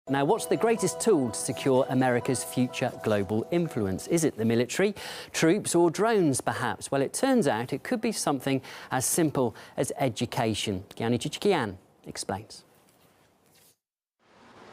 Now, what's the greatest tool to secure America's future global influence? Is it the military, troops or drones, perhaps? Well, it turns out it could be something as simple as education. Gianni Chichikian explains.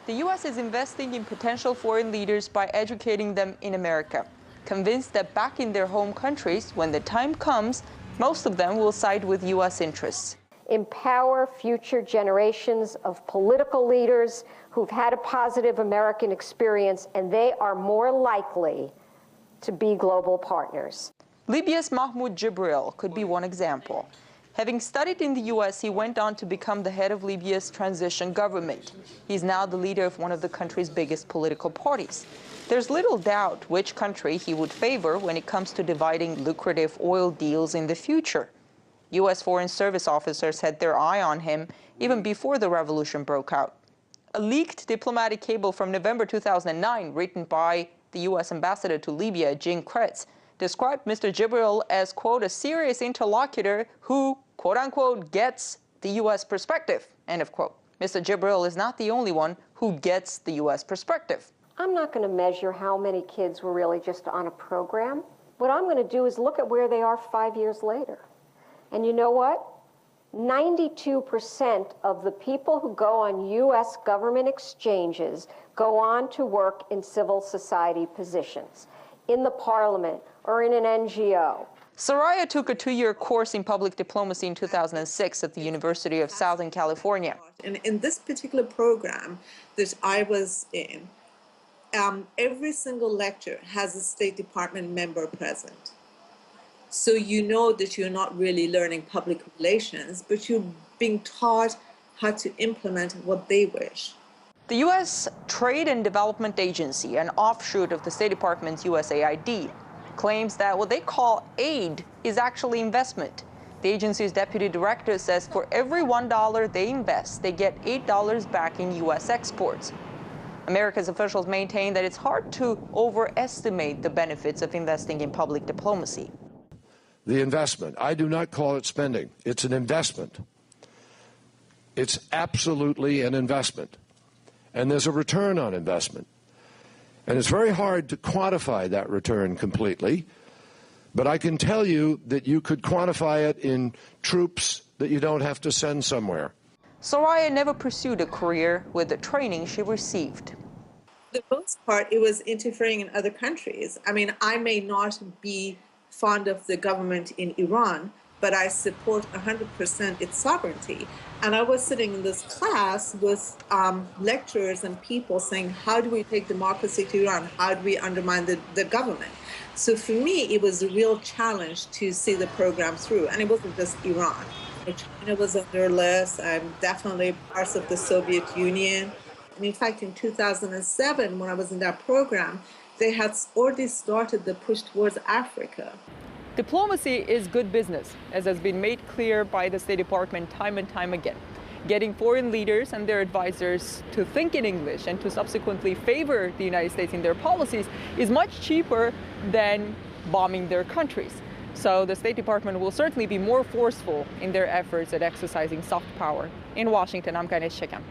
The U.S. is investing in potential foreign leaders by educating them in America, convinced that back in their home countries, when the time comes, most of them will side with U.S. interests. Empower future generations of political leaders who've had a positive American experience, and they are more likely to be global partners. Libya's Mahmoud Jibril could be one example. Having studied in the U.S., he went on to become the head of Libya's transition government. He's now the leader of one of the country's biggest political parties. There's little doubt which country he would favor when it comes to dividing lucrative oil deals in the future. U.S. Foreign Service officers had their eye on him even before the revolution broke out. A leaked diplomatic cable from November 2009, written by the U.S. ambassador to Libya, Jean Kretz, described Mr. Jibril as, quote, a serious interlocutor who, quote unquote, gets the U.S. perspective, end of quote. Mr. Jibril is not the only one who gets the U.S. perspective. I'm not going to measure how many kids were really just on a program. What I'm going to do is look at where they are 5 years later. And you know what? 92% of the people who go on U.S. government exchanges go on to work in civil society positions, in the parliament or in an NGO. Soraya took a 2-year course in public diplomacy in 2006 at the University of Southern California. And in this particular program that I was in, every single lecture has a State Department member present. So you know that you're not really learning public relations, but you're being taught how to implement what they wish. The U.S. Trade and Development Agency, an offshoot of the State Department's USAID, claims that what they call aid is actually investment. The agency's deputy director says for every $1 they invest, they get $8 back in U.S. exports. America's officials maintain that it's hard to overestimate the benefits of investing in public diplomacy. The investment, I do not call it spending. It's an investment. It's absolutely an investment. And there's a return on investment. And it's very hard to quantify that return completely, but I can tell you that you could quantify it in troops that you don't have to send somewhere. Soraya never pursued a career with the training she received. For the most part, it was interfering in other countries. I mean, I may not be fond of the government in Iran, but I support 100% its sovereignty. And I was sitting in this class with lecturers and people saying, how do we take democracy to Iran? How do we undermine the government? So for me, it was a real challenge to see the program through. And it wasn't just Iran. China was on their list. I'm definitely part of the Soviet Union. And in fact, in 2007, when I was in that program, they had already started the push towards Africa. Diplomacy is good business, as has been made clear by the State Department time and time again. Getting foreign leaders and their advisors to think in English and to subsequently favor the United States in their policies is much cheaper than bombing their countries. So the State Department will certainly be more forceful in their efforts at exercising soft power. In Washington, I'm Gianni Chichikian.